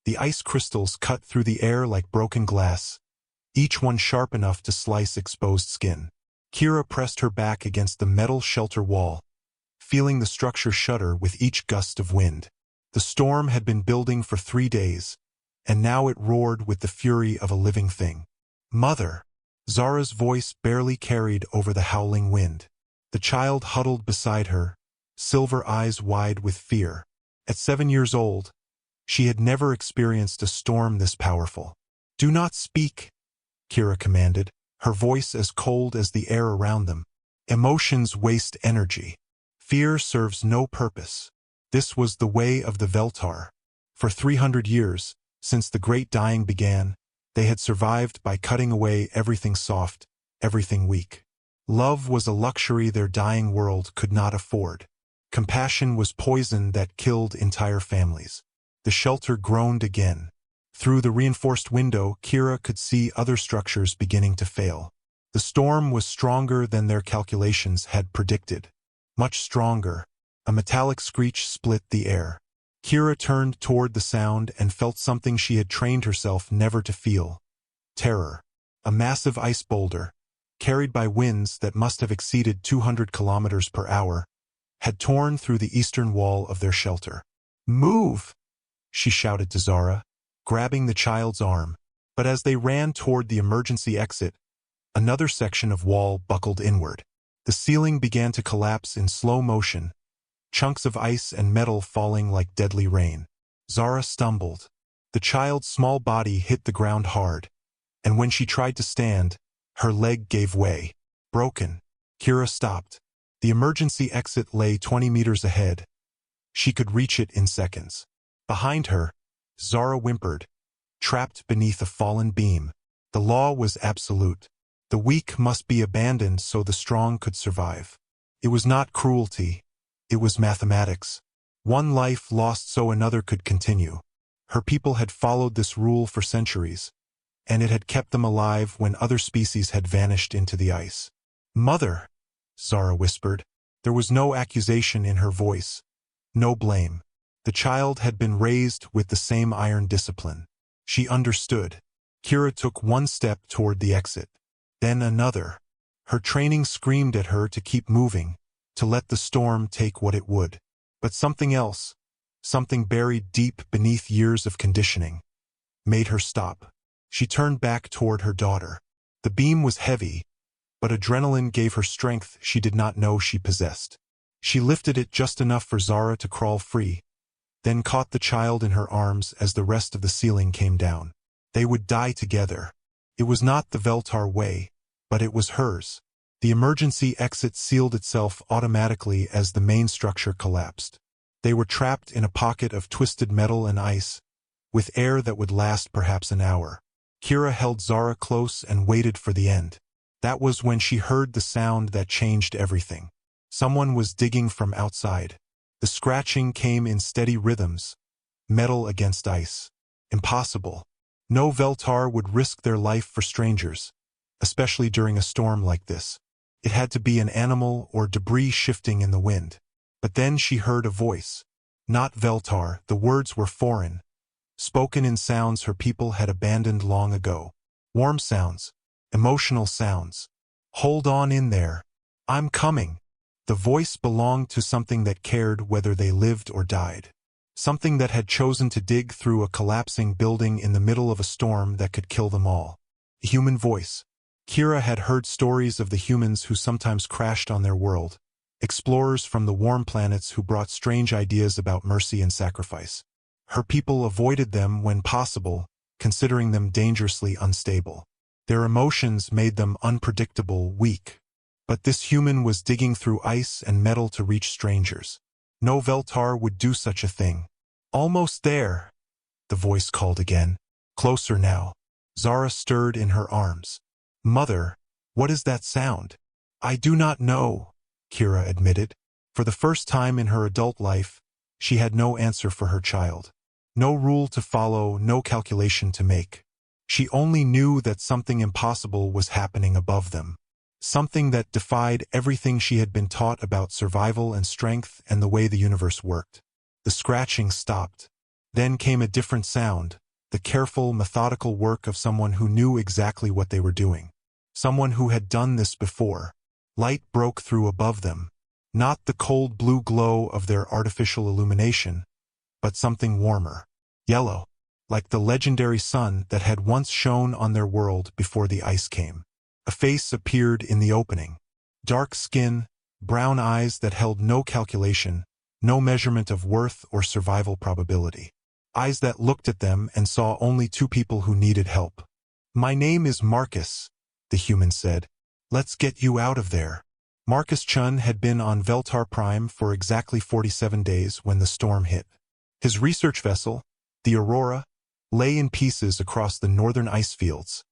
The ice crystals cut through the air like broken glass, each one sharp enough to slice exposed skin. Kira pressed her back against the metal shelter wall, feeling the structure shudder with each gust of wind. The storm had been building for 3 days, and now it roared with the fury of a living thing. "Mother!" Zara's voice barely carried over the howling wind. The child huddled beside her, silver eyes wide with fear. At 7 years old, she had never experienced a storm this powerful. "Do not speak," Kira commanded, her voice as cold as the air around them. "Emotions waste energy. Fear serves no purpose." This was the way of the Veltar. For 300 years, since the Great Dying began, they had survived by cutting away everything soft, everything weak. Love was a luxury their dying world could not afford. Compassion was poison that killed entire families. The shelter groaned again. Through the reinforced window, Kira could see other structures beginning to fail. The storm was stronger than their calculations had predicted. Much stronger. A metallic screech split the air. Kira turned toward the sound and felt something she had trained herself never to feel. Terror. A massive ice boulder, carried by winds that must have exceeded 200 kilometers per hour, had torn through the eastern wall of their shelter. "Move!" she shouted to Zara, grabbing the child's arm. But as they ran toward the emergency exit, another section of wall buckled inward. The ceiling began to collapse in slow motion, chunks of ice and metal falling like deadly rain. Zara stumbled. The child's small body hit the ground hard, and when she tried to stand, her leg gave way. Broken. Kira stopped. The emergency exit lay 20 meters ahead. She could reach it in seconds. Behind her, Zara whimpered, trapped beneath a fallen beam. The law was absolute. The weak must be abandoned so the strong could survive. It was not cruelty. It was mathematics. One life lost so another could continue. Her people had followed this rule for centuries, and it had kept them alive when other species had vanished into the ice. "Mother," Zara whispered. There was no accusation in her voice, no blame. The child had been raised with the same iron discipline. She understood. Kira took one step toward the exit, then another. Her training screamed at her to keep moving, to let the storm take what it would. But something else, something buried deep beneath years of conditioning, made her stop. She turned back toward her daughter. The beam was heavy, but adrenaline gave her strength she did not know she possessed. She lifted it just enough for Zara to crawl free, then caught the child in her arms as the rest of the ceiling came down. They would die together. It was not the Veltar way, but it was hers. The emergency exit sealed itself automatically as the main structure collapsed. They were trapped in a pocket of twisted metal and ice, with air that would last perhaps an hour. Kira held Zara close and waited for the end. That was when she heard the sound that changed everything. Someone was digging from outside. The scratching came in steady rhythms, metal against ice. Impossible. No Veltar would risk their life for strangers, especially during a storm like this. It had to be an animal or debris shifting in the wind. But then she heard a voice. Not Veltar, the words were foreign, spoken in sounds her people had abandoned long ago. Warm sounds, emotional sounds. "Hold on in there. I'm coming." The voice belonged to something that cared whether they lived or died. Something that had chosen to dig through a collapsing building in the middle of a storm that could kill them all. A human voice. Kira had heard stories of the humans who sometimes crashed on their world, explorers from the warm planets who brought strange ideas about mercy and sacrifice. Her people avoided them when possible, considering them dangerously unstable. Their emotions made them unpredictable, weak. But this human was digging through ice and metal to reach strangers. No Veltar would do such a thing. "Almost there," the voice called again. Closer now. Zara stirred in her arms. "Mother, what is that sound?" "I do not know," Kira admitted. For the first time in her adult life, she had no answer for her child. No rule to follow, no calculation to make. She only knew that something impossible was happening above them. Something that defied everything she had been taught about survival and strength and the way the universe worked. The scratching stopped. Then came a different sound, the careful, methodical work of someone who knew exactly what they were doing. Someone who had done this before. Light broke through above them. Not the cold blue glow of their artificial illumination, but something warmer. Yellow. Like the legendary sun that had once shone on their world before the ice came. A face appeared in the opening. Dark skin, brown eyes that held no calculation, no measurement of worth or survival probability. Eyes that looked at them and saw only two people who needed help. "My name is Marcus," the human said. "Let's get you out of there." Marcus Chun had been on Veltar Prime for exactly 47 days when the storm hit. His research vessel, the Aurora, lay in pieces across the northern ice fields,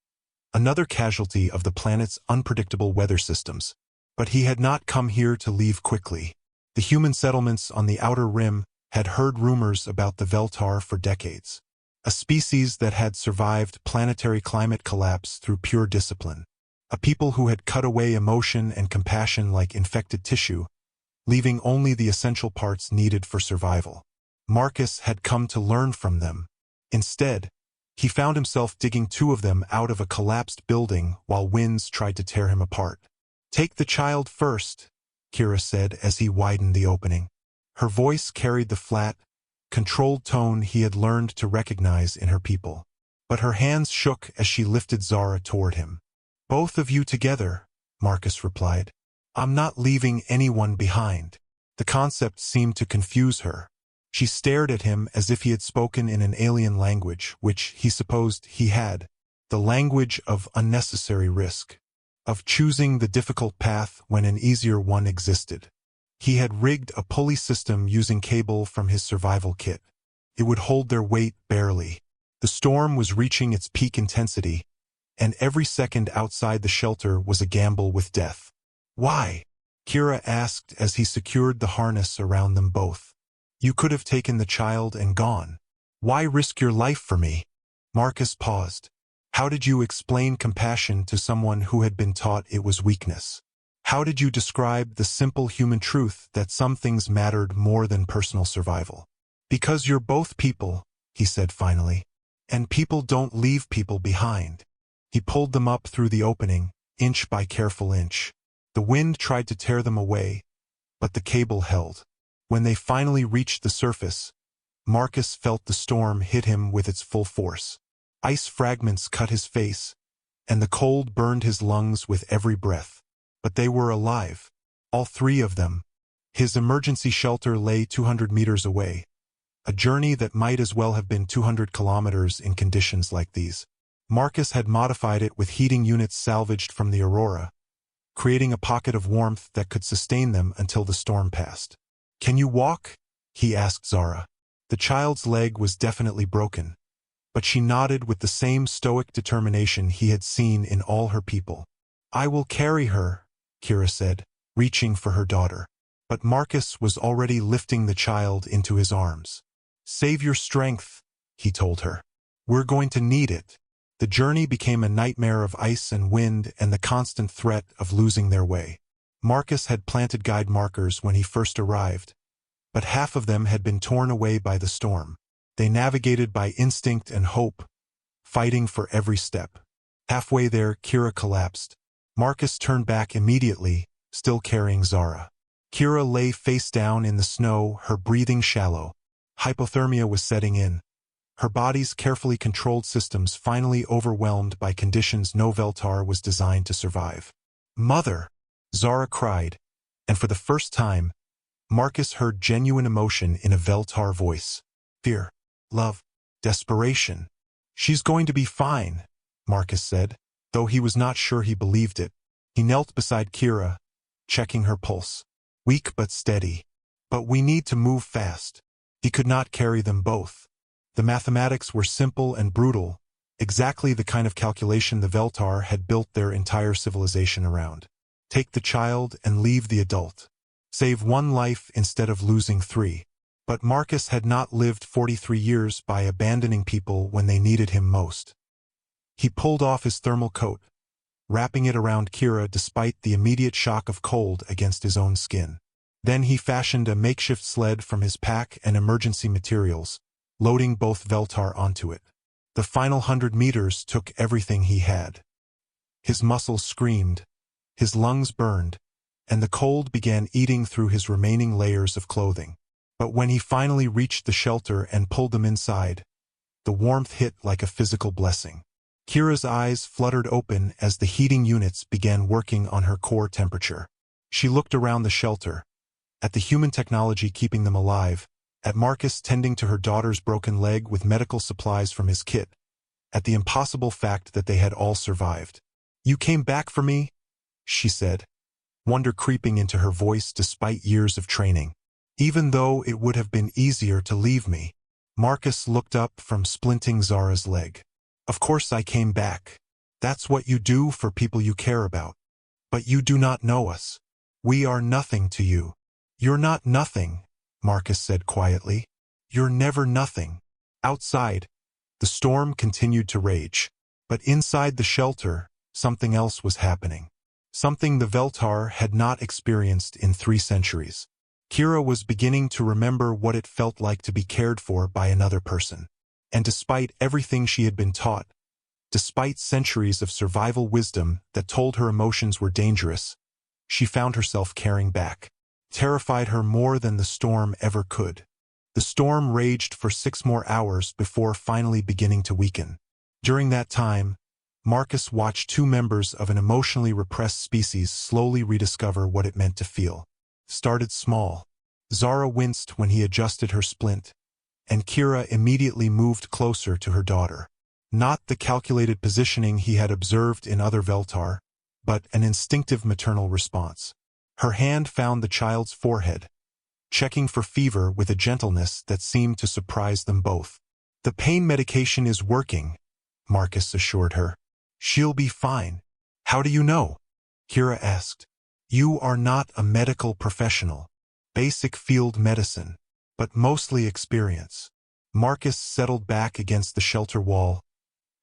another casualty of the planet's unpredictable weather systems. But he had not come here to leave quickly. The human settlements on the outer rim had heard rumors about the Veltar for decades, a species that had survived planetary climate collapse through pure discipline, a people who had cut away emotion and compassion like infected tissue, leaving only the essential parts needed for survival. Marcus had come to learn from them. Instead, he found himself digging two of them out of a collapsed building while winds tried to tear him apart. "Take the child first," Kira said as he widened the opening. Her voice carried the flat, controlled tone he had learned to recognize in her people. But her hands shook as she lifted Zara toward him. "Both of you together," Marcus replied. "I'm not leaving anyone behind." The concept seemed to confuse her. She stared at him as if he had spoken in an alien language, which he supposed he had, the language of unnecessary risk, of choosing the difficult path when an easier one existed. He had rigged a pulley system using cable from his survival kit. It would hold their weight barely. The storm was reaching its peak intensity, and every second outside the shelter was a gamble with death. "Why?" Kira asked as he secured the harness around them both. "You could have taken the child and gone. Why risk your life for me?" Marcus paused. "How did you explain compassion to someone who had been taught it was weakness? How did you describe the simple human truth that some things mattered more than personal survival?" "Because you're both people," he said finally. "And people don't leave people behind." He pulled them up through the opening, inch by careful inch. The wind tried to tear them away, but the cable held. When they finally reached the surface, Marcus felt the storm hit him with its full force. Ice fragments cut his face, and the cold burned his lungs with every breath. But they were alive, all three of them. His emergency shelter lay 200 meters away, a journey that might as well have been 200 kilometers in conditions like these. Marcus had modified it with heating units salvaged from the Aurora, creating a pocket of warmth that could sustain them until the storm passed. "Can you walk?" he asked Zara. The child's leg was definitely broken, but she nodded with the same stoic determination he had seen in all her people. "I will carry her," Kira said, reaching for her daughter. But Marcus was already lifting the child into his arms. "Save your strength," he told her. "We're going to need it." The journey became a nightmare of ice and wind and the constant threat of losing their way. Marcus had planted guide markers when he first arrived, but half of them had been torn away by the storm. They navigated by instinct and hope, fighting for every step. Halfway there, Kira collapsed. Marcus turned back immediately, still carrying Zara. Kira lay face down in the snow, her breathing shallow. Hypothermia was setting in. Her body's carefully controlled systems finally overwhelmed by conditions no Veltar was designed to survive. "Mother!" Zara cried, and for the first time, Marcus heard genuine emotion in a Veltar voice. Fear, love, desperation. "She's going to be fine," Marcus said, though he was not sure he believed it. He knelt beside Kira, checking her pulse. Weak but steady. "But we need to move fast." He could not carry them both. The mathematics were simple and brutal, exactly the kind of calculation the Veltar had built their entire civilization around. Take the child and leave the adult. Save one life instead of losing three. But Marcus had not lived 43 years by abandoning people when they needed him most. He pulled off his thermal coat, wrapping it around Kira despite the immediate shock of cold against his own skin. Then he fashioned a makeshift sled from his pack and emergency materials, loading both Veltar onto it. The final 100 meters took everything he had. His muscles screamed, his lungs burned, and the cold began eating through his remaining layers of clothing. But when he finally reached the shelter and pulled them inside, the warmth hit like a physical blessing. Kira's eyes fluttered open as the heating units began working on her core temperature. She looked around the shelter, at the human technology keeping them alive, at Marcus tending to her daughter's broken leg with medical supplies from his kit, at the impossible fact that they had all survived. "You came back for me?" she said, wonder creeping into her voice despite years of training. "Even though it would have been easier to leave me." Marcus looked up from splinting Zara's leg. "Of course I came back. That's what you do for people you care about. But you do not know us. We are nothing to you." "You're not nothing," Marcus said quietly. "You're never nothing." Outside, the storm continued to rage. But inside the shelter, something else was happening. Something the Veltar had not experienced in 3 centuries. Kira was beginning to remember what it felt like to be cared for by another person. And despite everything she had been taught, despite centuries of survival wisdom that told her emotions were dangerous, she found herself caring back. Terrified her more than the storm ever could. The storm raged for 6 more hours before finally beginning to weaken. During that time, Marcus watched 2 members of an emotionally repressed species slowly rediscover what it meant to feel. Started small. Zara winced when he adjusted her splint, and Kira immediately moved closer to her daughter. Not the calculated positioning he had observed in other Veltar, but an instinctive maternal response. Her hand found the child's forehead, checking for fever with a gentleness that seemed to surprise them both. "The pain medication is working," Marcus assured her. "She'll be fine." "How do you know?" Kira asked. "You are not a medical professional. Basic field medicine, but mostly experience." Marcus settled back against the shelter wall,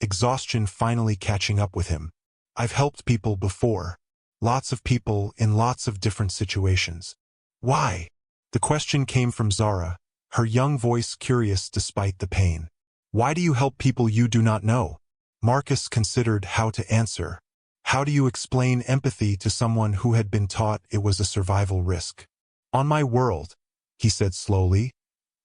exhaustion finally catching up with him. "I've helped people before. Lots of people in lots of different situations." "Why?" The question came from Zara, her young voice curious despite the pain. "Why do you help people you do not know?" Marcus considered how to answer. How do you explain empathy to someone who had been taught it was a survival risk? "On my world," he said slowly,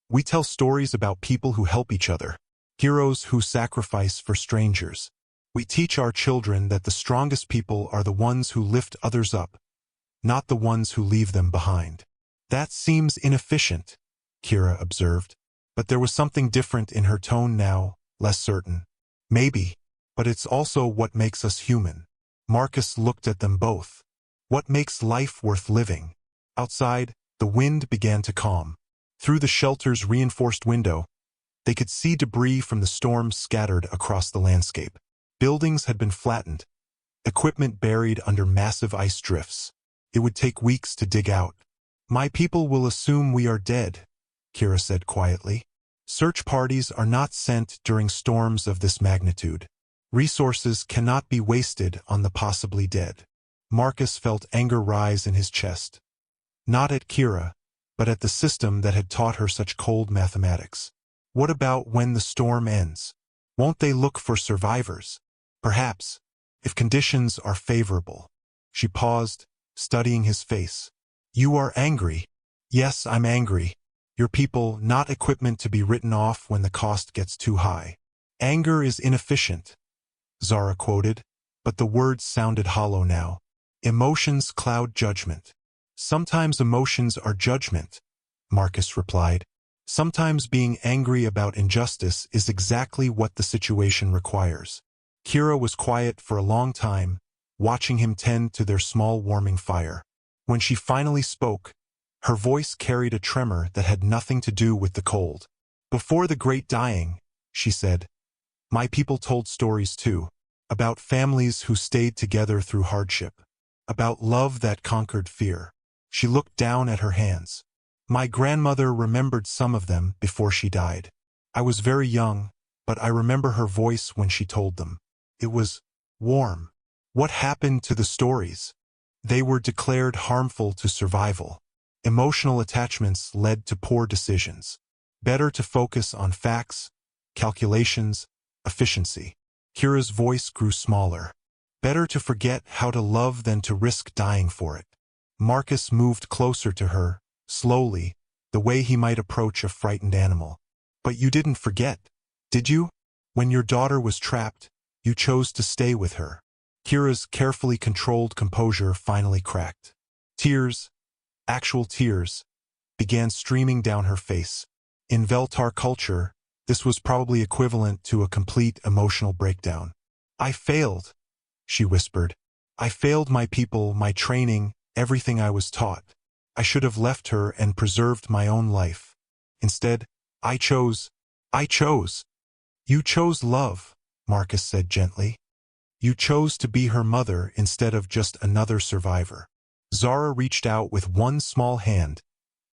"we tell stories about people who help each other, heroes who sacrifice for strangers. We teach our children that the strongest people are the ones who lift others up, not the ones who leave them behind." "That seems inefficient," Kira observed, but there was something different in her tone now, less certain. "Maybe, but it's also what makes us human." Marcus looked at them both. What makes life worth living? Outside, the wind began to calm. Through the shelter's reinforced window, they could see debris from the storm scattered across the landscape. Buildings had been flattened, equipment buried under massive ice drifts. It would take weeks to dig out. "My people will assume we are dead," Kira said quietly. "Search parties are not sent during storms of this magnitude. Resources cannot be wasted on the possibly dead." Marcus felt anger rise in his chest. Not at Kira, but at the system that had taught her such cold mathematics. What about when the storm ends? Won't they look for survivors? Perhaps, if conditions are favorable. She paused, studying his face. "You are angry." "Yes, I'm angry. Your people, not equipment to be written off when the cost gets too high." "Anger is inefficient," Zara quoted, but the words sounded hollow now. "Emotions cloud judgment." "Sometimes emotions are judgment," Marcus replied. "Sometimes being angry about injustice is exactly what the situation requires." Kira was quiet for a long time, watching him tend to their small warming fire. When she finally spoke, her voice carried a tremor that had nothing to do with the cold. "Before the Great Dying," she said, "my people told stories too, about families who stayed together through hardship, about love that conquered fear." She looked down at her hands. "My grandmother remembered some of them before she died. I was very young, but I remember her voice when she told them. It was warm." "What happened to the stories?" "They were declared harmful to survival. Emotional attachments led to poor decisions. Better to focus on facts, calculations, efficiency. Kira's voice grew smaller. Better to forget how to love than to risk dying for it. Marcus moved closer to her, slowly, the way he might approach a frightened animal. But you didn't forget, did you? When your daughter was trapped, you chose to stay with her. Kira's carefully controlled composure finally cracked. Tears, actual tears, began streaming down her face. In Veltar culture, this was probably equivalent to a complete emotional breakdown. I failed, she whispered. I failed my people, my training, everything I was taught. I should have left her and preserved my own life. Instead, I chose. You chose love, Marcus said gently. You chose to be her mother instead of just another survivor. Zara reached out with one small hand,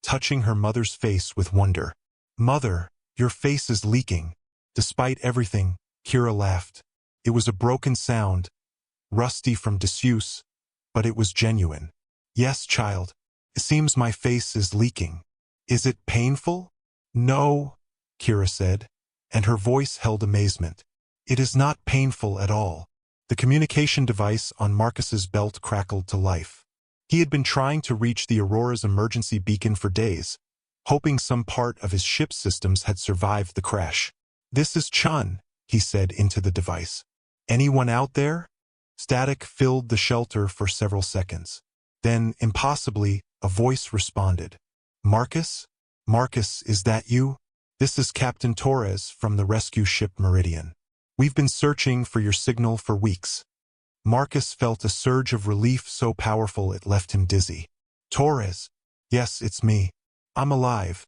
touching her mother's face with wonder. Mother, your face is leaking. Despite everything, Kira laughed. It was a broken sound, rusty from disuse, but it was genuine. Yes, child. It seems my face is leaking. Is it painful? No, Kira said, and her voice held amazement. It is not painful at all. The communication device on Marcus's belt crackled to life. He had been trying to reach the Aurora's emergency beacon for days, hoping some part of his ship's systems had survived the crash. This is Chun, he said into the device. Anyone out there? Static filled the shelter for several seconds. Then, impossibly, a voice responded. Marcus? Marcus, is that you? This is Captain Torres from the rescue ship Meridian. We've been searching for your signal for weeks. Marcus felt a surge of relief so powerful it left him dizzy. Torres? Yes, it's me. I'm alive,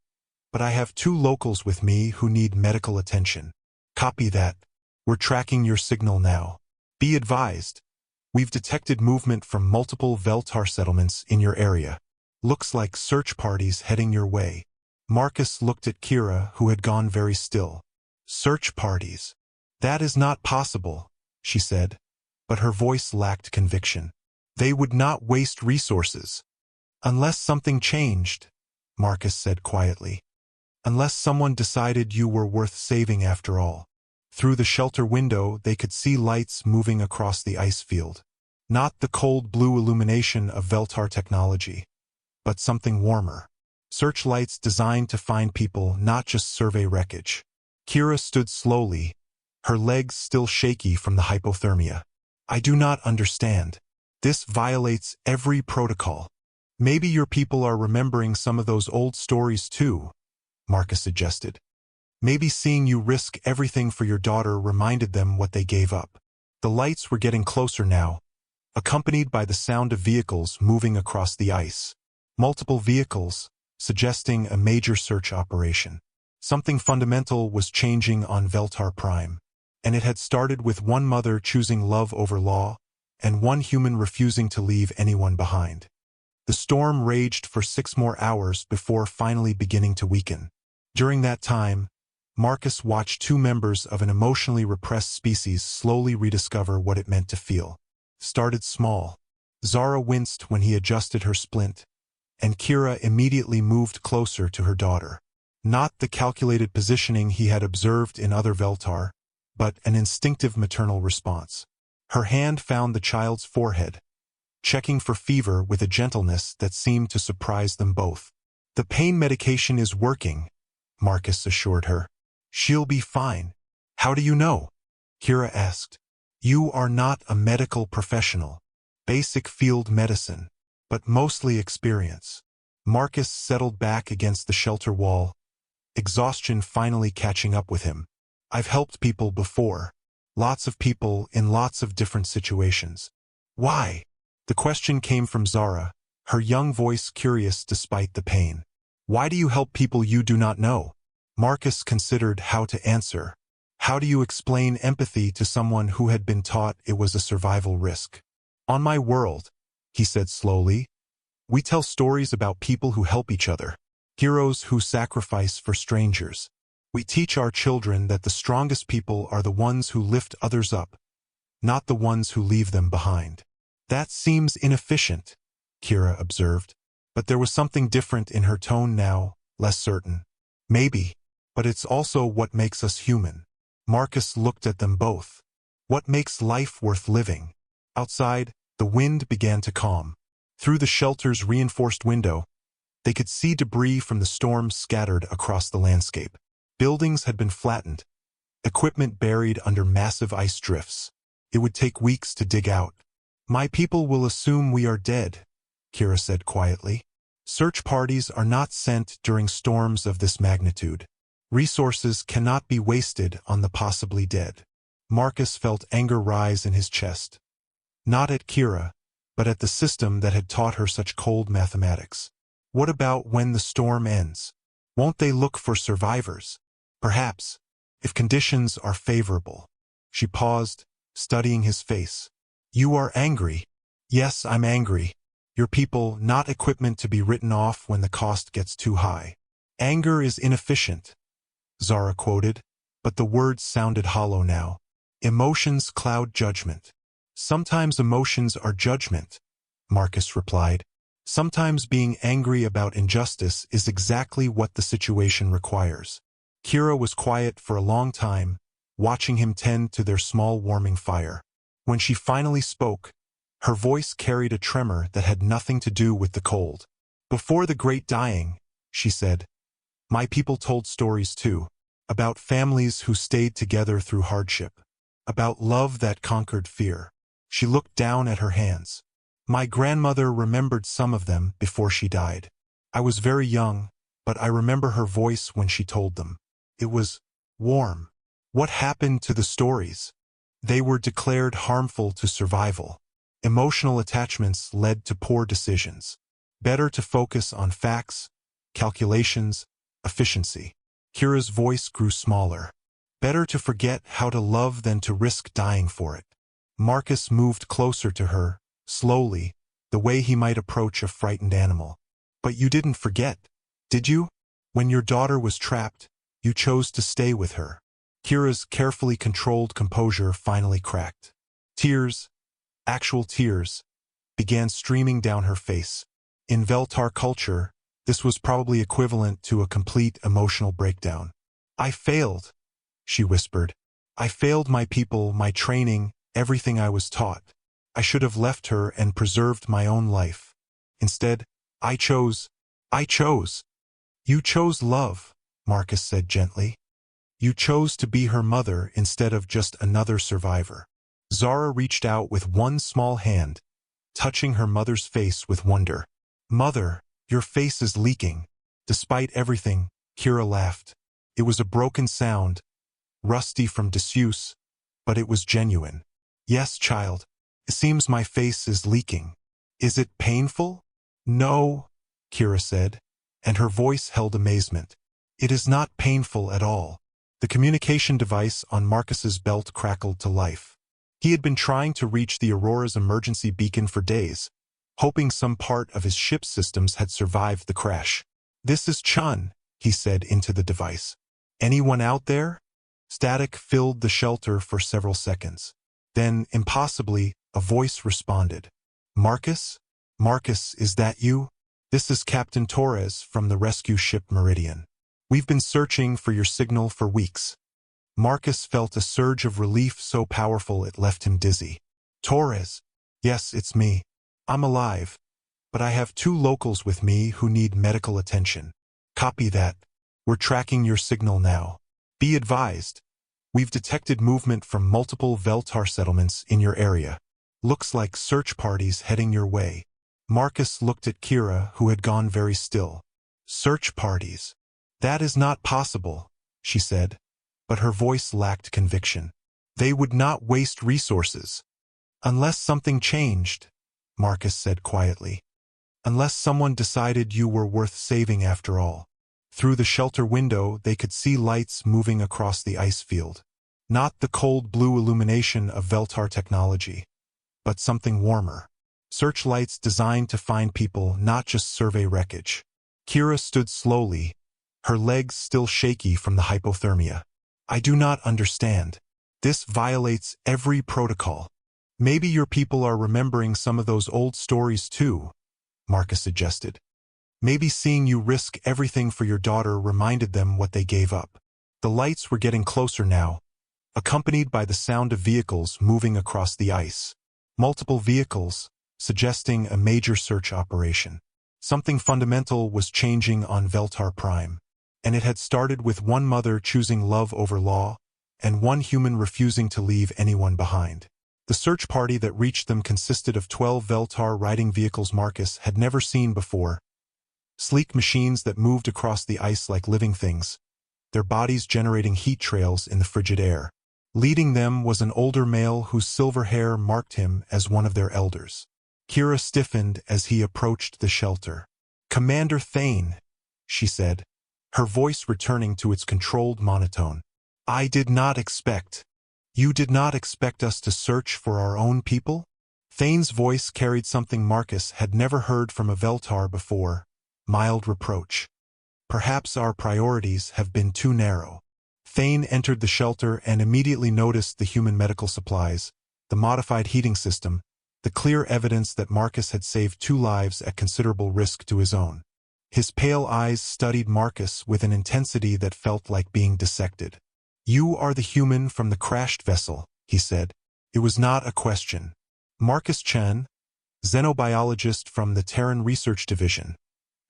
but I have 2 locals with me who need medical attention. Copy that. We're tracking your signal now. Be advised, we've detected movement from multiple Veltar settlements in your area. Looks like search parties heading your way. Marcus looked at Kira, who had gone very still. Search parties? That is not possible, she said, but her voice lacked conviction. They would not waste resources. Unless something changed, Marcus said quietly. Unless someone decided you were worth saving after all. Through the shelter window, they could see lights moving across the ice field. Not the cold blue illumination of Veltar technology, but something warmer. Searchlights designed to find people, not just survey wreckage. Kira stood slowly, her legs still shaky from the hypothermia. I do not understand. This violates every protocol. Maybe your people are remembering some of those old stories too, Marcus suggested. Maybe seeing you risk everything for your daughter reminded them what they gave up. The lights were getting closer now, accompanied by the sound of vehicles moving across the ice. Multiple vehicles, suggesting a major search operation. Something fundamental was changing on Veltar Prime, and it had started with one mother choosing love over law, and one human refusing to leave anyone behind. The storm raged for 6 more hours before finally beginning to weaken. During that time, Marcus watched 2 members of an emotionally repressed species slowly rediscover what it meant to feel. Started small. Zara winced when he adjusted her splint, and Kira immediately moved closer to her daughter. Not the calculated positioning he had observed in other Veltar, but an instinctive maternal response. Her hand found the child's forehead, checking for fever with a gentleness that seemed to surprise them both. The pain medication is working, Marcus assured her. She'll be fine. How do you know? Kira asked. You are not a medical professional. Basic field medicine, but mostly experience. Marcus settled back against the shelter wall, exhaustion finally catching up with him. I've helped people before. Lots of people in lots of different situations. Why? The question came from Zara, her young voice curious despite the pain. Why do you help people you do not know? Marcus considered how to answer. How do you explain empathy to someone who had been taught it was a survival risk? On my world, he said slowly, we tell stories about people who help each other, heroes who sacrifice for strangers. We teach our children that the strongest people are the ones who lift others up, not the ones who leave them behind. That seems inefficient, Kira observed, but there was something different in her tone now, less certain. Maybe. But it's also what makes us human. Marcus looked at them both. What makes life worth living? Outside, the wind began to calm. Through the shelter's reinforced window, they could see debris from the storm scattered across the landscape. Buildings had been flattened, equipment buried under massive ice drifts. It would take weeks to dig out. My people will assume we are dead, Kira said quietly. Search parties are not sent during storms of this magnitude. Resources cannot be wasted on the possibly dead. Marcus felt anger rise in his chest. Not at Kira, but at the system that had taught her such cold mathematics. What about when the storm ends? Won't they look for survivors? Perhaps, if conditions are favorable. She paused, studying his face. You are angry. Yes, I'm angry. Your people, not equipment to be written off when the cost gets too high. Anger is inefficient, Zara quoted, but the words sounded hollow now. Emotions cloud judgment. Sometimes emotions are judgment, Marcus replied. Sometimes being angry about injustice is exactly what the situation requires. Kira was quiet for a long time, watching him tend to their small warming fire. When she finally spoke, her voice carried a tremor that had nothing to do with the cold. Before the Great Dying, she said, my people told stories too, about families who stayed together through hardship, about love that conquered fear. She looked down at her hands. My grandmother remembered some of them before she died. I was very young, but I remember her voice when she told them. It was warm. What happened to the stories? They were declared harmful to survival. Emotional attachments led to poor decisions. Better to focus on facts, calculations, efficiency. Kira's voice grew smaller. Better to forget how to love than to risk dying for it. Marcus moved closer to her, slowly, the way he might approach a frightened animal. But you didn't forget, did you? When your daughter was trapped, you chose to stay with her. Kira's carefully controlled composure finally cracked. Tears, actual tears, began streaming down her face. In Veltar culture, this was probably equivalent to a complete emotional breakdown. I failed, she whispered. I failed my people, my training, everything I was taught. I should have left her and preserved my own life. Instead, I chose. You chose love, Marcus said gently. You chose to be her mother instead of just another survivor. Zara reached out with one small hand, touching her mother's face with wonder. Mother, your face is leaking. Despite everything, Kira laughed. It was a broken sound, rusty from disuse, but it was genuine. Yes, child. It seems my face is leaking. Is it painful? No, Kira said, and her voice held amazement. It is not painful at all. The communication device on Marcus's belt crackled to life. He had been trying to reach the Aurora's emergency beacon for days, hoping some part of his ship's systems had survived the crash. This is Chun, he said into the device. Anyone out there? Static filled the shelter for several seconds. Then, impossibly, a voice responded. Marcus? Marcus, is that you? This is Captain Torres from the rescue ship Meridian. We've been searching for your signal for weeks. Marcus felt a surge of relief so powerful it left him dizzy. Torres? Yes, it's me. I'm alive, but I have 2 locals with me who need medical attention. Copy that. We're tracking your signal now. Be advised. We've detected movement from multiple Veltar settlements in your area. Looks like search parties heading your way. Marcus looked at Kira, who had gone very still. Search parties. That is not possible, she said, but her voice lacked conviction. They would not waste resources. Unless something changed, Marcus said quietly. Unless someone decided you were worth saving after all. Through the shelter window, they could see lights moving across the ice field. Not the cold blue illumination of Veltar technology, but something warmer. Searchlights designed to find people, not just survey wreckage. Kira stood slowly, her legs still shaky from the hypothermia. I do not understand. This violates every protocol. Maybe your people are remembering some of those old stories too, Marcus suggested. Maybe seeing you risk everything for your daughter reminded them what they gave up. The lights were getting closer now, accompanied by the sound of vehicles moving across the ice. Multiple vehicles, suggesting a major search operation. Something fundamental was changing on Veltar Prime, and it had started with one mother choosing love over law, and one human refusing to leave anyone behind. The search party that reached them consisted of 12 Veltar riding vehicles Marcus had never seen before, sleek machines that moved across the ice like living things, their bodies generating heat trails in the frigid air. Leading them was an older male whose silver hair marked him as one of their elders. Kira stiffened as he approached the shelter. "Commander Thane," she said, her voice returning to its controlled monotone. "I did not expect. You did not expect us to search for our own people?" Thane's voice carried something Marcus had never heard from a Veltar before, mild reproach. "Perhaps our priorities have been too narrow." Thane entered the shelter and immediately noticed the human medical supplies, the modified heating system, the clear evidence that Marcus had saved 2 lives at considerable risk to his own. His pale eyes studied Marcus with an intensity that felt like being dissected. "You are the human from the crashed vessel," he said. It was not a question. "Marcus Chen, xenobiologist from the Terran Research Division,"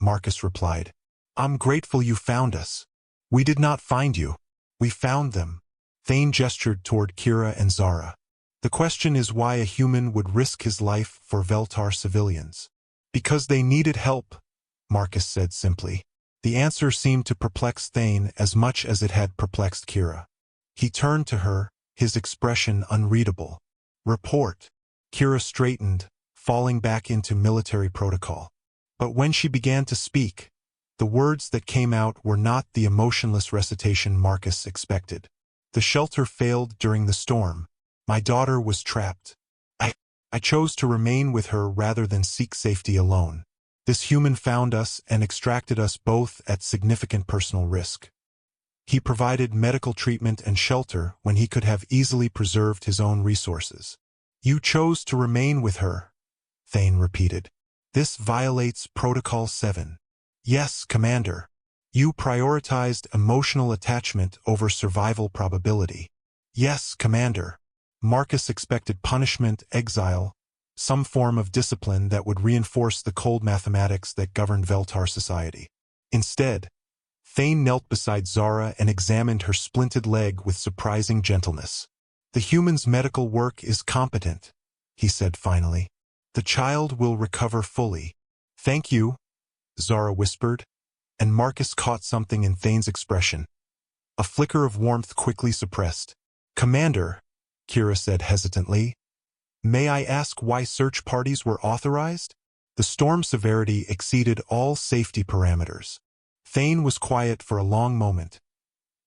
Marcus replied. "I'm grateful you found us. We did not find you. We found them." Thane gestured toward Kira and Zara. "The question is why a human would risk his life for Veltar civilians." "Because they needed help," Marcus said simply. The answer seemed to perplex Thane as much as it had perplexed Kira. He turned to her, his expression unreadable. "Report." Kira straightened, falling back into military protocol. But when she began to speak, the words that came out were not the emotionless recitation Marcus expected. "The shelter failed during the storm. My daughter was trapped. I chose to remain with her rather than seek safety alone. This human found us and extracted us both at significant personal risk. He provided medical treatment and shelter when he could have easily preserved his own resources." "You chose to remain with her," Thane repeated. "This violates Protocol 7. "Yes, Commander. You prioritized emotional attachment over survival probability." "Yes, Commander." Marcus expected punishment, exile, some form of discipline that would reinforce the cold mathematics that governed Veltar society. Instead, Thane knelt beside Zara and examined her splinted leg with surprising gentleness. "The human's medical work is competent," he said finally. "The child will recover fully." "Thank you," Zara whispered, and Marcus caught something in Thane's expression. A flicker of warmth quickly suppressed. "Commander," Kira said hesitantly, "may I ask why search parties were authorized?" The storm severity exceeded all safety parameters. Thane was quiet for a long moment,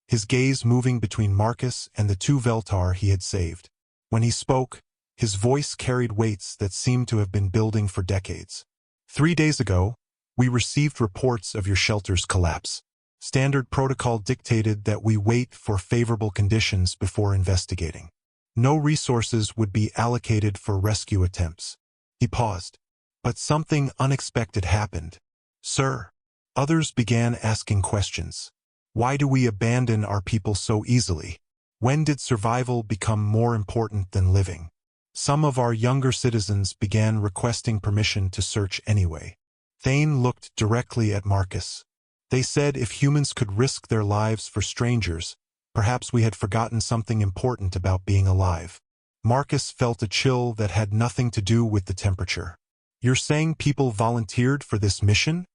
his gaze moving between Marcus and the 2 Veltar he had saved. When he spoke, his voice carried weights that seemed to have been building for decades. "3 days ago, we received reports of your shelter's collapse. Standard protocol dictated that we wait for favorable conditions before investigating. No resources would be allocated for rescue attempts." He paused. "But something unexpected happened, sir." Others began asking questions. "Why do we abandon our people so easily? When did survival become more important than living?" Some of our younger citizens began requesting permission to search anyway. Thane looked directly at Marcus. "They said if humans could risk their lives for strangers, perhaps we had forgotten something important about being alive." Marcus felt a chill that had nothing to do with the temperature. "You're saying people volunteered for this mission?"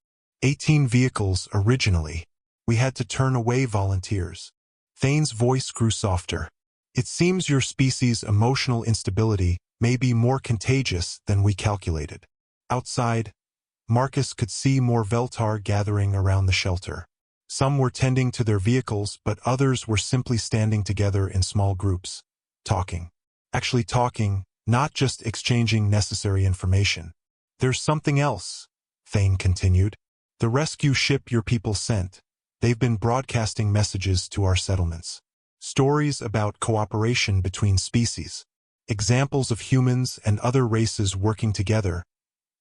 18 vehicles originally. We had to turn away volunteers." Thane's voice grew softer. "It seems your species' emotional instability may be more contagious than we calculated." Outside, Marcus could see more Veltar gathering around the shelter. Some were tending to their vehicles, but others were simply standing together in small groups, talking. Actually talking, not just exchanging necessary information. "There's something else," Thane continued. "The rescue ship your people sent. They've been broadcasting messages to our settlements. Stories about cooperation between species. Examples of humans and other races working together,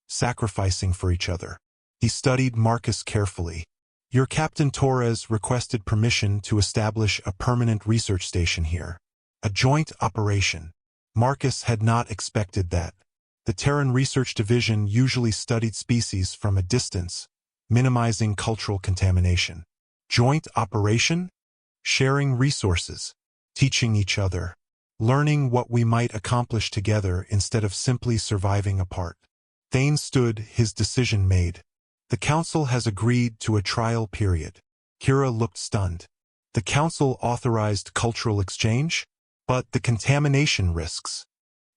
sacrificing for each other." He studied Marcus carefully. Your Captain Torres requested permission to establish a permanent research station here. A joint operation. Marcus had not expected that. The Terran Research Division usually studied species from a distance, minimizing cultural contamination. Joint operation? Sharing resources, teaching each other, learning what we might accomplish together instead of simply surviving apart. Thane stood, his decision made. The Council has agreed to a trial period. Kira looked stunned. The Council authorized cultural exchange? But the contamination risks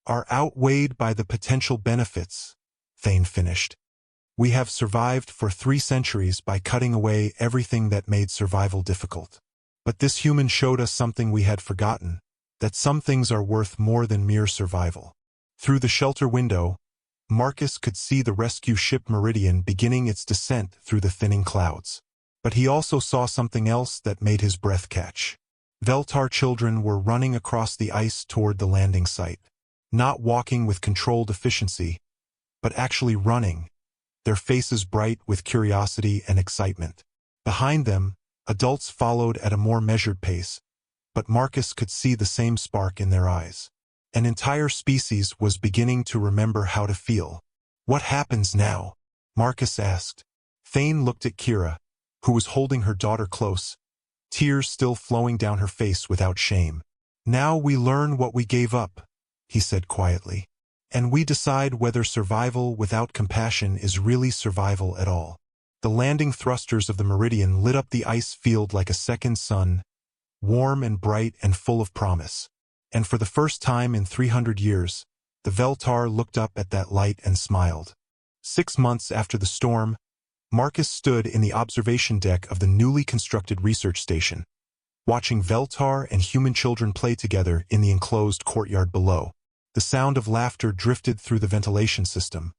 are outweighed by the potential benefits, Thane finished. We have survived for 3 centuries by cutting away everything that made survival difficult. But this human showed us something we had forgotten, that some things are worth more than mere survival. Through the shelter window, Marcus could see the rescue ship Meridian beginning its descent through the thinning clouds. But he also saw something else that made his breath catch. Veltar children were running across the ice toward the landing site, not walking with controlled efficiency, but actually running, their faces bright with curiosity and excitement. Behind them, adults followed at a more measured pace, but Marcus could see the same spark in their eyes. An entire species was beginning to remember how to feel. What happens now? Marcus asked. Thane looked at Kira, who was holding her daughter close, tears still flowing down her face without shame. Now we learn what we gave up, he said quietly. And we decide whether survival without compassion is really survival at all. The landing thrusters of the Meridian lit up the ice field like a second sun, warm and bright and full of promise. And for the first time in 300 years, the Veltar looked up at that light and smiled. 6 months after the storm, Marcus stood in the observation deck of the newly constructed research station, watching Veltar and human children play together in the enclosed courtyard below. The sound of laughter drifted through the ventilation system,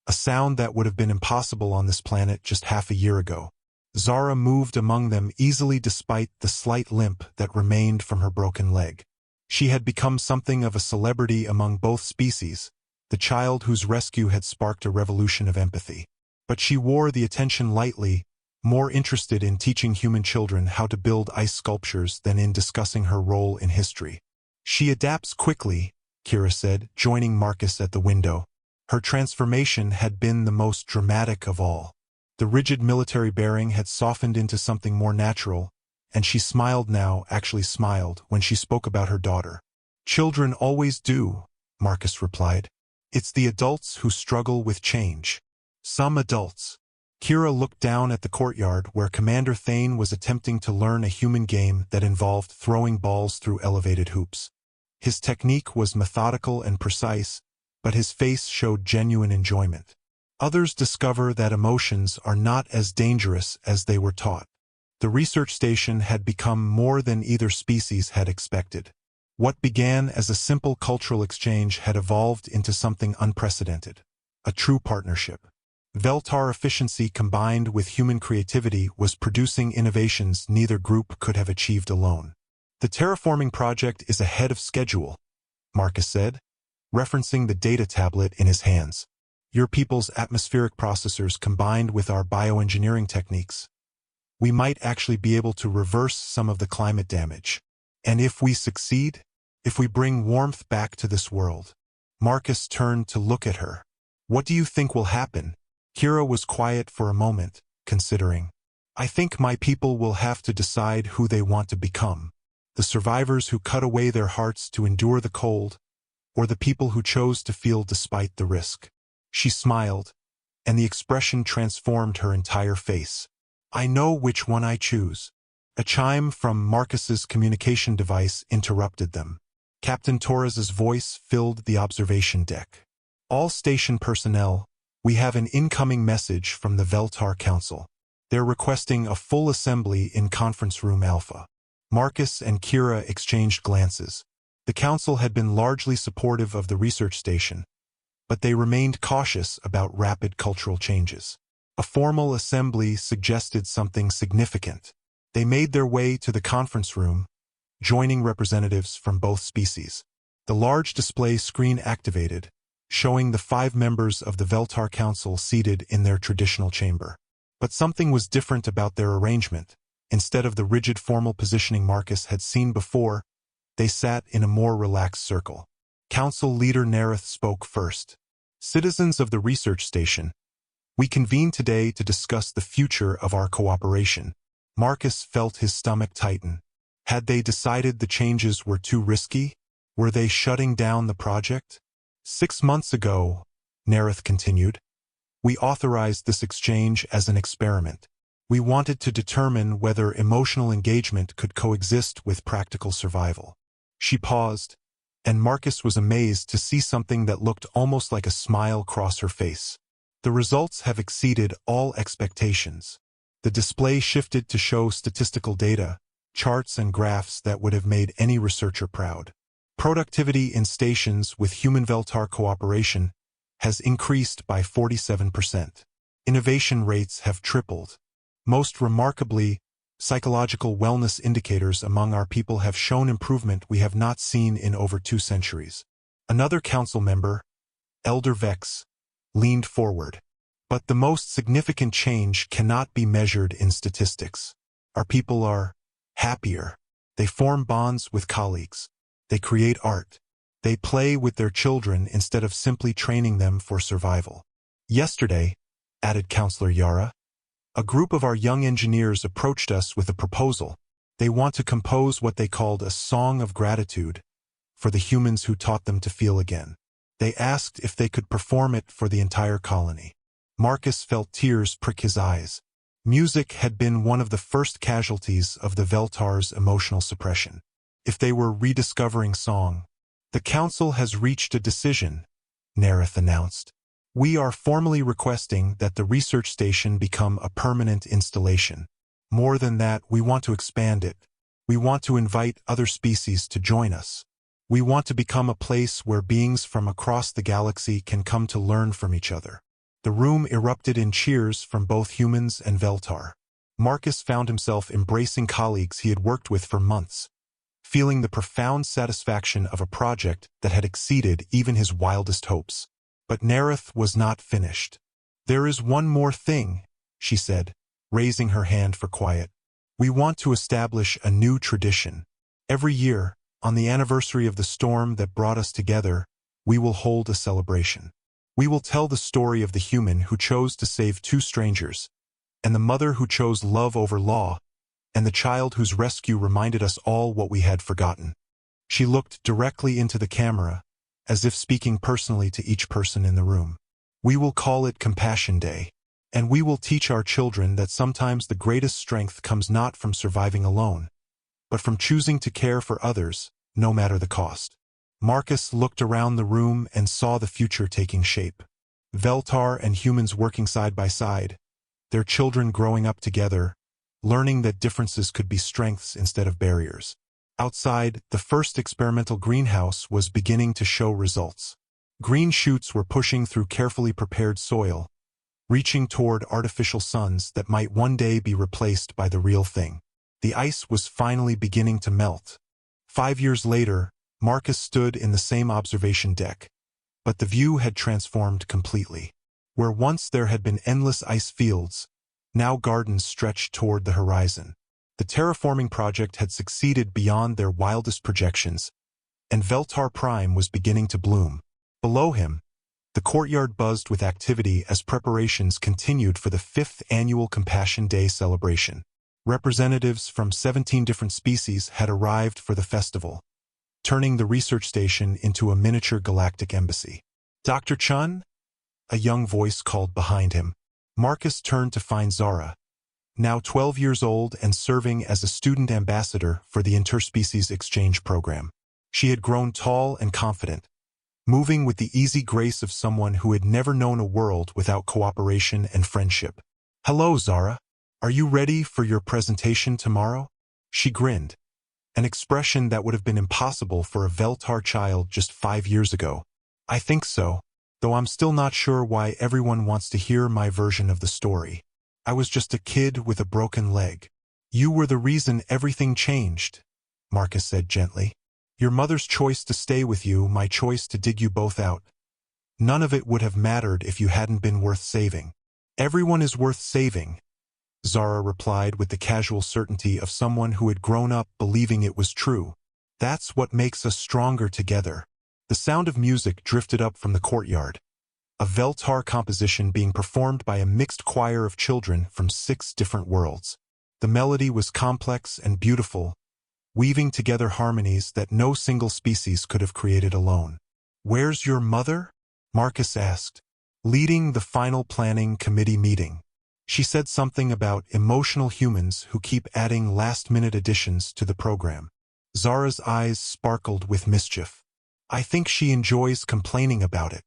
a sound that would have been impossible on this planet just half a year ago. Zara moved among them easily despite the slight limp that remained from her broken leg. She had become something of a celebrity among both species, the child whose rescue had sparked a revolution of empathy. But she wore the attention lightly, more interested in teaching human children how to build ice sculptures than in discussing her role in history. She adapts quickly, Kira said, joining Marcus at the window. Her transformation had been the most dramatic of all. The rigid military bearing had softened into something more natural, and she smiled now, actually smiled, when she spoke about her daughter. Children always do, Marcus replied. It's the adults who struggle with change. Some adults. Kira looked down at the courtyard where Commander Thane was attempting to learn a human game that involved throwing balls through elevated hoops. His technique was methodical and precise, but his face showed genuine enjoyment. Others discover that emotions are not as dangerous as they were taught. The research station had become more than either species had expected. What began as a simple cultural exchange had evolved into something unprecedented, a true partnership. Veltar efficiency combined with human creativity was producing innovations neither group could have achieved alone. The terraforming project is ahead of schedule, Marcus said, referencing the data tablet in his hands. Your people's atmospheric processors combined with our bioengineering techniques. We might actually be able to reverse some of the climate damage. And if we succeed, if we bring warmth back to this world. Marcus turned to look at her. What do you think will happen? Kira was quiet for a moment, considering. I think my people will have to decide who they want to become. The survivors who cut away their hearts to endure the cold, or the people who chose to feel despite the risk. She smiled, and the expression transformed her entire face. I know which one I choose. A chime from Marcus's communication device interrupted them. Captain Torres's voice filled the observation deck. All station personnel, we have an incoming message from the Veltar Council. They're requesting a full assembly in Conference Room Alpha. Marcus and Kira exchanged glances. The council had been largely supportive of the research station, but they remained cautious about rapid cultural changes. A formal assembly suggested something significant. They made their way to the conference room, joining representatives from both species. The large display screen activated, showing the 5 members of the Veltar Council seated in their traditional chamber. But something was different about their arrangement. Instead of the rigid formal positioning Marcus had seen before, they sat in a more relaxed circle. Council leader Nerith spoke first. Citizens of the research station, we convene today to discuss the future of our cooperation. Marcus felt his stomach tighten. Had they decided the changes were too risky? Were they shutting down the project? 6 months ago, Nerith continued, we authorized this exchange as an experiment. We wanted to determine whether emotional engagement could coexist with practical survival. She paused, and Marcus was amazed to see something that looked almost like a smile cross her face. The results have exceeded all expectations. The display shifted to show statistical data, charts and graphs that would have made any researcher proud. Productivity in stations with human-Veltar cooperation has increased by 47%. Innovation rates have tripled. Most remarkably, psychological wellness indicators among our people have shown improvement we have not seen in over 2 centuries. Another council member, Elder Vex, leaned forward. But the most significant change cannot be measured in statistics. Our people are happier. They form bonds with colleagues. They create art. They play with their children instead of simply training them for survival. Yesterday, added Counselor Yara, a group of our young engineers approached us with a proposal. They want to compose what they called a song of gratitude for the humans who taught them to feel again. They asked if they could perform it for the entire colony. Marcus felt tears prick his eyes. Music had been one of the first casualties of the Veltar's emotional suppression. If they were rediscovering song, the council has reached a decision, Nerith announced. We are formally requesting that the research station become a permanent installation. More than that, we want to expand it. We want to invite other species to join us. We want to become a place where beings from across the galaxy can come to learn from each other. The room erupted in cheers from both humans and Veltar. Marcus found himself embracing colleagues he had worked with for months, feeling the profound satisfaction of a project that had exceeded even his wildest hopes. But Nerith was not finished. There is one more thing, she said, raising her hand for quiet. We want to establish a new tradition. Every year, on the anniversary of the storm that brought us together, we will hold a celebration. We will tell the story of the human who chose to save 2 strangers, and the mother who chose love over law, and the child whose rescue reminded us all what we had forgotten. She looked directly into the camera, as if speaking personally to each person in the room. We will call it Compassion Day, and we will teach our children that sometimes the greatest strength comes not from surviving alone, but from choosing to care for others, no matter the cost. Marcus looked around the room and saw the future taking shape. Veltar and humans working side by side, their children growing up together, learning that differences could be strengths instead of barriers. Outside, the first experimental greenhouse was beginning to show results. Green shoots were pushing through carefully prepared soil, reaching toward artificial suns that might one day be replaced by the real thing. The ice was finally beginning to melt. 5 years later, Marcus stood in the same observation deck, but the view had transformed completely. Where once there had been endless ice fields, now gardens stretched toward the horizon. The terraforming project had succeeded beyond their wildest projections, and Veltar Prime was beginning to bloom. Below him, the courtyard buzzed with activity as preparations continued for the 5th annual Compassion Day celebration. Representatives from 17 different species had arrived for the festival, turning the research station into a miniature galactic embassy. Dr. Chun? A young voice called behind him. Marcus turned to find Zara, now 12 years old and serving as a student ambassador for the interspecies exchange program. She had grown tall and confident, moving with the easy grace of someone who had never known a world without cooperation and friendship. Hello, Zara. Are you ready for your presentation tomorrow? She grinned, an expression that would have been impossible for a Veltar child just 5 years ago. I think so, though I'm still not sure why everyone wants to hear my version of the story. I was just a kid with a broken leg. You were the reason everything changed, Marcus said gently. Your mother's choice to stay with you, my choice to dig you both out. None of it would have mattered if you hadn't been worth saving. Everyone is worth saving, Zara replied with the casual certainty of someone who had grown up believing it was true. That's what makes us stronger together. The sound of music drifted up from the courtyard, a Veltar composition being performed by a mixed choir of children from 6 different worlds. The melody was complex and beautiful, weaving together harmonies that no single species could have created alone. "Where's your mother?" Marcus asked, leading the final planning committee meeting. She said something about emotional humans who keep adding last-minute additions to the program. Zara's eyes sparkled with mischief. "I think she enjoys complaining about it."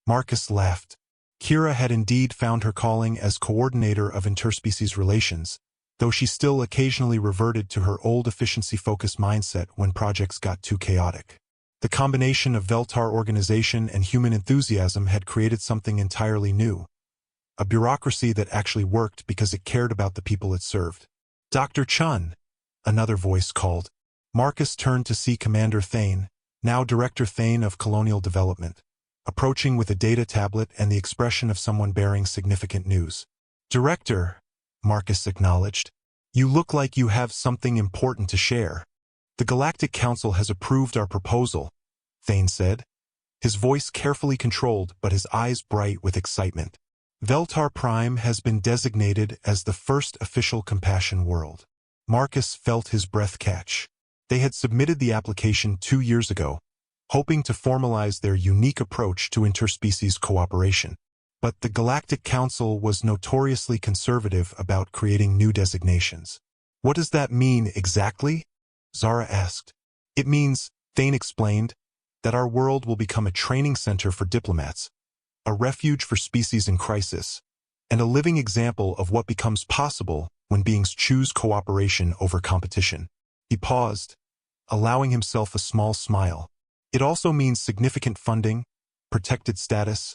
Marcus laughed. Kira had indeed found her calling as coordinator of interspecies relations, though she still occasionally reverted to her old efficiency-focused mindset when projects got too chaotic. The combination of Veltar organization and human enthusiasm had created something entirely new, a bureaucracy that actually worked because it cared about the people it served. "Dr. Chun," another voice called. Marcus turned to see Commander Thane, now Director Thane of Colonial Development, approaching with a data tablet and the expression of someone bearing significant news. "Director," Marcus acknowledged, "you look like you have something important to share." "The Galactic Council has approved our proposal," Thane said, his voice carefully controlled but his eyes bright with excitement. Veltar Prime has been designated as the first official compassion world. Marcus felt his breath catch. They had submitted the application 2 years ago, hoping to formalize their unique approach to interspecies cooperation. But the Galactic Council was notoriously conservative about creating new designations. "What does that mean exactly?" Zara asked. "It means," Thane explained, "that our world will become a training center for diplomats, a refuge for species in crisis, and a living example of what becomes possible when beings choose cooperation over competition." He paused, allowing himself a small smile. "It also means significant funding, protected status,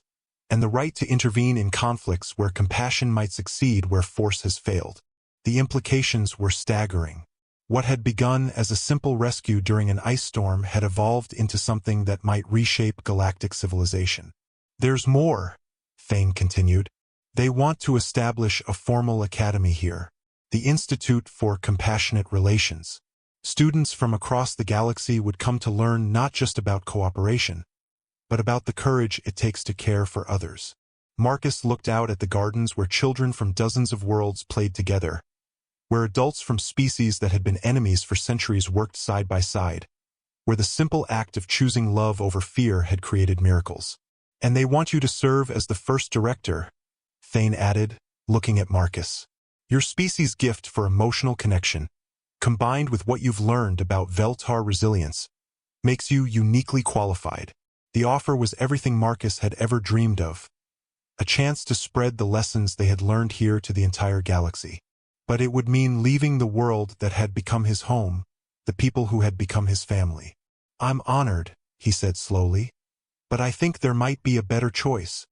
and the right to intervene in conflicts where compassion might succeed where force has failed." The implications were staggering. What had begun as a simple rescue during an ice storm had evolved into something that might reshape galactic civilization. "There's more," Thane continued. "They want to establish a formal academy here, the Institute for Compassionate Relations. Students from across the galaxy would come to learn not just about cooperation, but about the courage it takes to care for others." Marcus looked out at the gardens where children from dozens of worlds played together, where adults from species that had been enemies for centuries worked side by side, where the simple act of choosing love over fear had created miracles. "And they want you to serve as the first director," Thane added, looking at Marcus. "Your species' gift for emotional connection, combined with what you've learned about Veltar resilience, makes you uniquely qualified." The offer was everything Marcus had ever dreamed of, a chance to spread the lessons they had learned here to the entire galaxy. But it would mean leaving the world that had become his home, the people who had become his family. "I'm honored," he said slowly, "but I think there might be a better choice."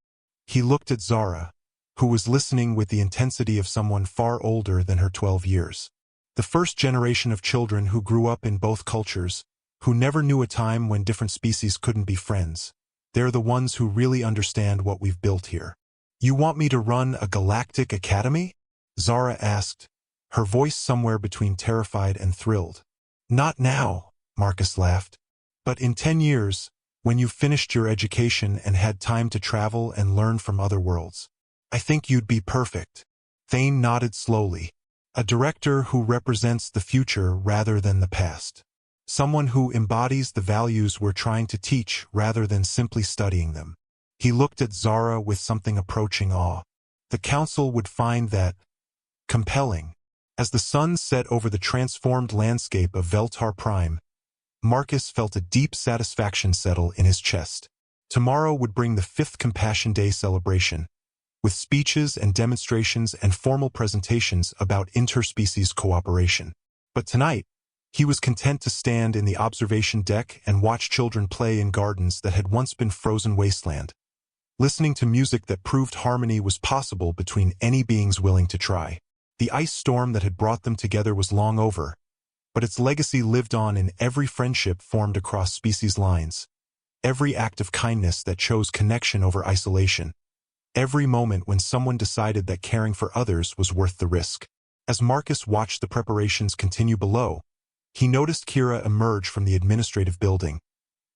He looked at Zara, who was listening with the intensity of someone far older than her 12 years. The first generation of children who grew up in both cultures, who never knew a time when different species couldn't be friends. They're the ones who really understand what we've built here. "You want me to run a galactic academy?" Zara asked, her voice somewhere between terrified and thrilled. "Not now," Marcus laughed. "But in 10 years, when you've finished your education and had time to travel and learn from other worlds. I think you'd be perfect." Thane nodded slowly. "A director who represents the future rather than the past. Someone who embodies the values we're trying to teach rather than simply studying them." He looked at Zara with something approaching awe. The council would find that compelling. As the sun set over the transformed landscape of Veltar Prime, Marcus felt a deep satisfaction settle in his chest. Tomorrow would bring the 5th Compassion Day celebration, with speeches and demonstrations and formal presentations about interspecies cooperation. But tonight, he was content to stand in the observation deck and watch children play in gardens that had once been frozen wasteland, listening to music that proved harmony was possible between any beings willing to try. The ice storm that had brought them together was long over, but its legacy lived on in every friendship formed across species lines, every act of kindness that chose connection over isolation, every moment when someone decided that caring for others was worth the risk. As Marcus watched the preparations continue below, he noticed Kira emerge from the administrative building,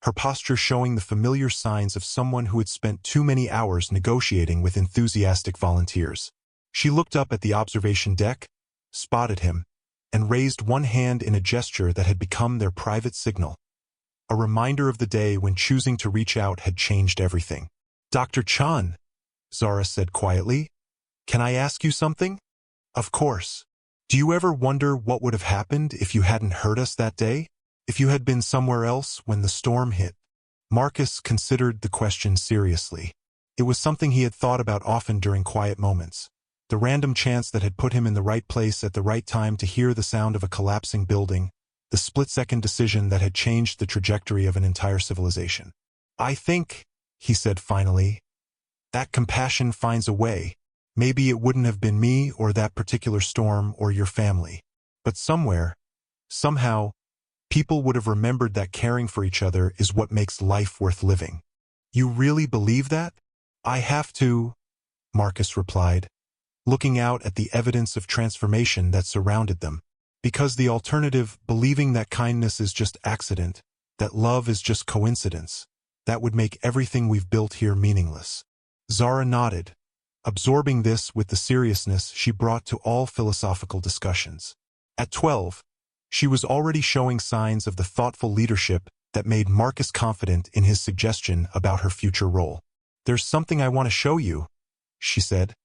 her posture showing the familiar signs of someone who had spent too many hours negotiating with enthusiastic volunteers. She looked up at the observation deck, spotted him, and raised one hand in a gesture that had become their private signal, a reminder of the day when choosing to reach out had changed everything. "Dr. Chan," Zara said quietly, "can I ask you something?" "Of course. Do you ever wonder what would have happened if you hadn't heard us that day? If you had been somewhere else when the storm hit?" Marcus considered the question seriously. It was something he had thought about often during quiet moments. The random chance that had put him in the right place at the right time to hear the sound of a collapsing building, the split-second decision that had changed the trajectory of an entire civilization. "I think," he said finally, "that compassion finds a way. Maybe it wouldn't have been me or that particular storm or your family. But somewhere, somehow, people would have remembered that caring for each other is what makes life worth living." "You really believe that?" "I have to," Marcus replied, looking out at the evidence of transformation that surrounded them. "Because the alternative, believing that kindness is just accident, that love is just coincidence, that would make everything we've built here meaningless." Zara nodded, absorbing this with the seriousness she brought to all philosophical discussions. At 12, she was already showing signs of the thoughtful leadership that made Marcus confident in his suggestion about her future role. "There's something I want to show you," she said,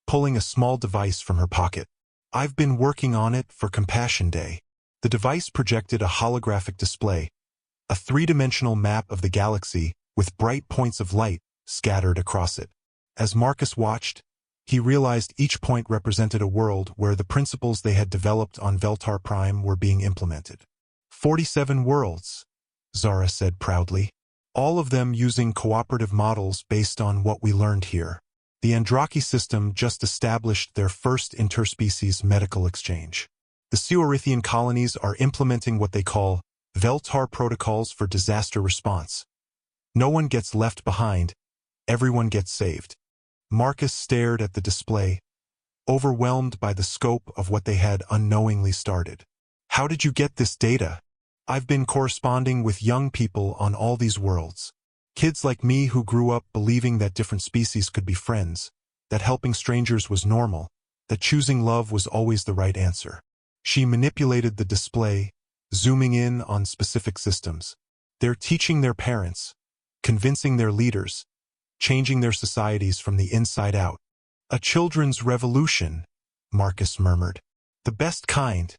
pulling a small device from her pocket. "I've been working on it for Compassion Day." The device projected a holographic display, a three-dimensional map of the galaxy with bright points of light scattered across it. As Marcus watched, he realized each point represented a world where the principles they had developed on Veltar Prime were being implemented. 47 worlds, Zara said proudly, all of them using cooperative models based on what we learned here. The Andraki system just established their first interspecies medical exchange. The Seorithian colonies are implementing what they call Veltar protocols for disaster response. No one gets left behind, everyone gets saved. Marcus stared at the display, overwhelmed by the scope of what they had unknowingly started. "How did you get this data?" "I've been corresponding with young people on all these worlds. Kids like me who grew up believing that different species could be friends, that helping strangers was normal, that choosing love was always the right answer." She manipulated the display, zooming in on specific systems. "They're teaching their parents, convincing their leaders, changing their societies from the inside out." "A children's revolution," Marcus murmured. "The best kind,"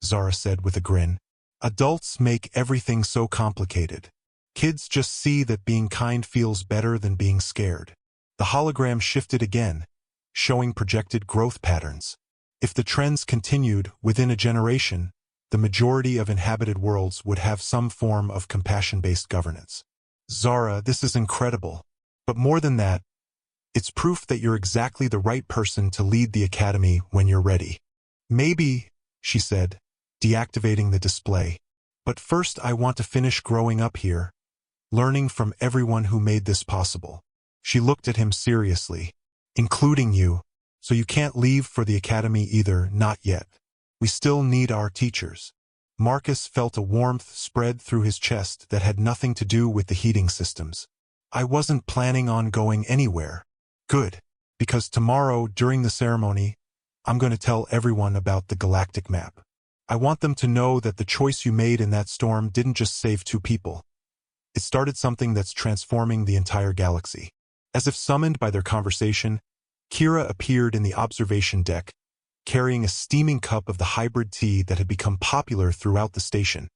Zara said with a grin. "Adults make everything so complicated. Kids just see that being kind feels better than being scared." The hologram shifted again, showing projected growth patterns. If the trends continued within a generation, the majority of inhabited worlds would have some form of compassion-based governance. "Zara, this is incredible. But more than that, it's proof that you're exactly the right person to lead the academy when you're ready." "Maybe," she said, deactivating the display. "But first I want to finish growing up here, learning from everyone who made this possible." She looked at him seriously. "Including you. So you can't leave for the academy either, not yet. We still need our teachers." Marcus felt a warmth spread through his chest that had nothing to do with the heating systems. "I wasn't planning on going anywhere." "Good. Because tomorrow, during the ceremony, I'm going to tell everyone about the galactic map. I want them to know that the choice you made in that storm didn't just save 2 people. It started something that's transforming the entire galaxy." As if summoned by their conversation, Kira appeared in the observation deck, carrying a steaming cup of the hybrid tea that had become popular throughout the station,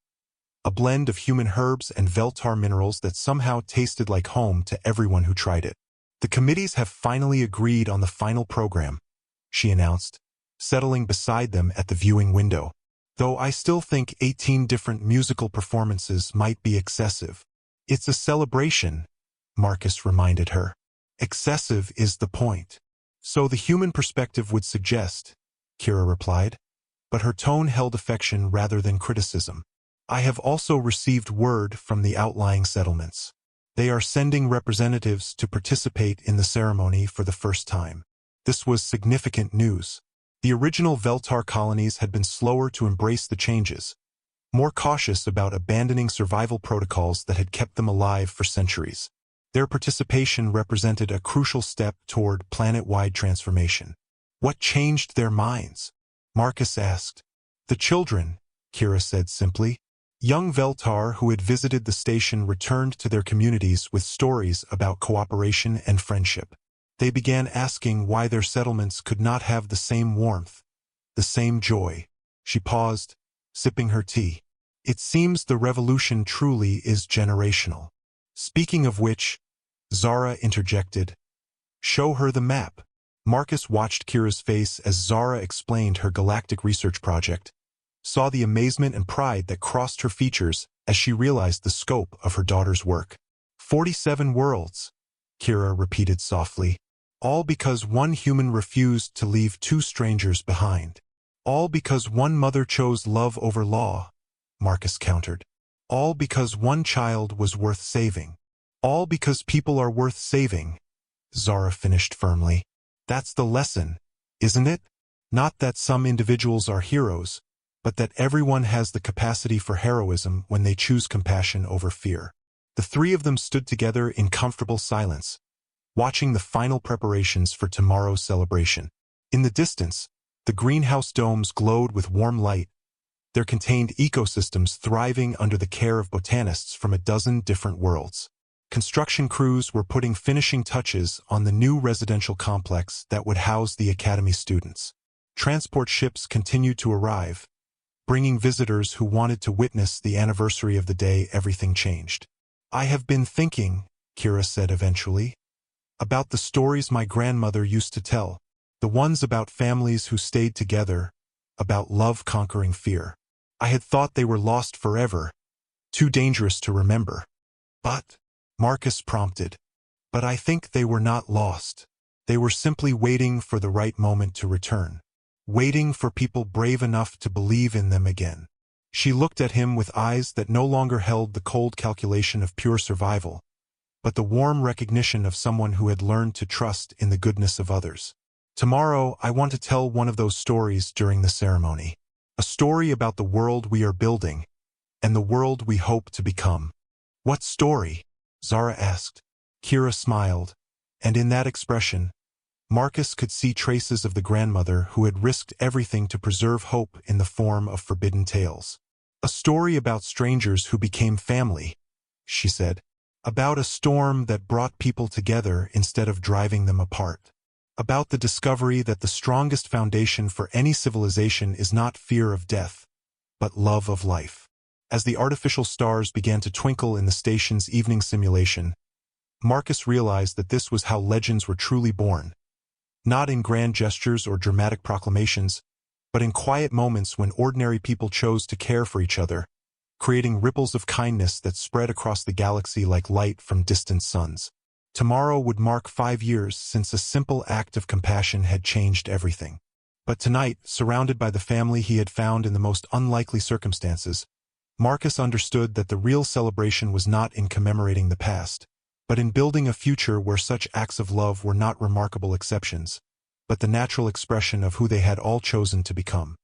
a blend of human herbs and Veltar minerals that somehow tasted like home to everyone who tried it. "The committees have finally agreed on the final program," she announced, settling beside them at the viewing window. "Though I still think 18 different musical performances might be excessive." "It's a celebration," Marcus reminded her. "Excessive is the point." "So the human perspective would suggest," Kira replied, but her tone held affection rather than criticism. "I have also received word from the outlying settlements. They are sending representatives to participate in the ceremony for the first time." This was significant news. The original Veltar colonies had been slower to embrace the changes, more cautious about abandoning survival protocols that had kept them alive for centuries. Their participation represented a crucial step toward planet-wide transformation. What changed their minds? Marcus asked. The children, Kira said simply. Young Veltar who had visited the station returned to their communities with stories about cooperation and friendship. They began asking why their settlements could not have the same warmth, the same joy. She paused, sipping her tea. It seems the revolution truly is generational. Speaking of which, Zara interjected, show her the map. Marcus watched Kira's face as Zara explained her galactic research project, saw the amazement and pride that crossed her features as she realized the scope of her daughter's work. 47 worlds, Kira repeated softly. All because one human refused to leave two strangers behind. All because one mother chose love over law, Marcus countered. All because one child was worth saving. All because people are worth saving, Zara finished firmly. That's the lesson, isn't it? Not that some individuals are heroes, but that everyone has the capacity for heroism when they choose compassion over fear. The three of them stood together in comfortable silence, watching the final preparations for tomorrow's celebration. In the distance, the greenhouse domes glowed with warm light, their contained ecosystems thriving under the care of botanists from a dozen different worlds. Construction crews were putting finishing touches on the new residential complex that would house the academy students. Transport ships continued to arrive, bringing visitors who wanted to witness the anniversary of the day everything changed. I have been thinking, Kira said eventually, about the stories my grandmother used to tell, the ones about families who stayed together, about love conquering fear. I had thought they were lost forever, too dangerous to remember. But, Marcus prompted, but I think they were not lost. They were simply waiting for the right moment to return, waiting for people brave enough to believe in them again. She looked at him with eyes that no longer held the cold calculation of pure survival, but the warm recognition of someone who had learned to trust in the goodness of others. Tomorrow, I want to tell one of those stories during the ceremony. A story about the world we are building, and the world we hope to become. What story? Zara asked. Kira smiled, and in that expression, Marcus could see traces of the grandmother who had risked everything to preserve hope in the form of forbidden tales. A story about strangers who became family, she said. About a storm that brought people together instead of driving them apart. About the discovery that the strongest foundation for any civilization is not fear of death, but love of life. As the artificial stars began to twinkle in the station's evening simulation, Marcus realized that this was how legends were truly born. Not in grand gestures or dramatic proclamations, but in quiet moments when ordinary people chose to care for each other, creating ripples of kindness that spread across the galaxy like light from distant suns. Tomorrow would mark 5 years since a simple act of compassion had changed everything. But tonight, surrounded by the family he had found in the most unlikely circumstances, Marcus understood that the real celebration was not in commemorating the past, but in building a future where such acts of love were not remarkable exceptions, but the natural expression of who they had all chosen to become.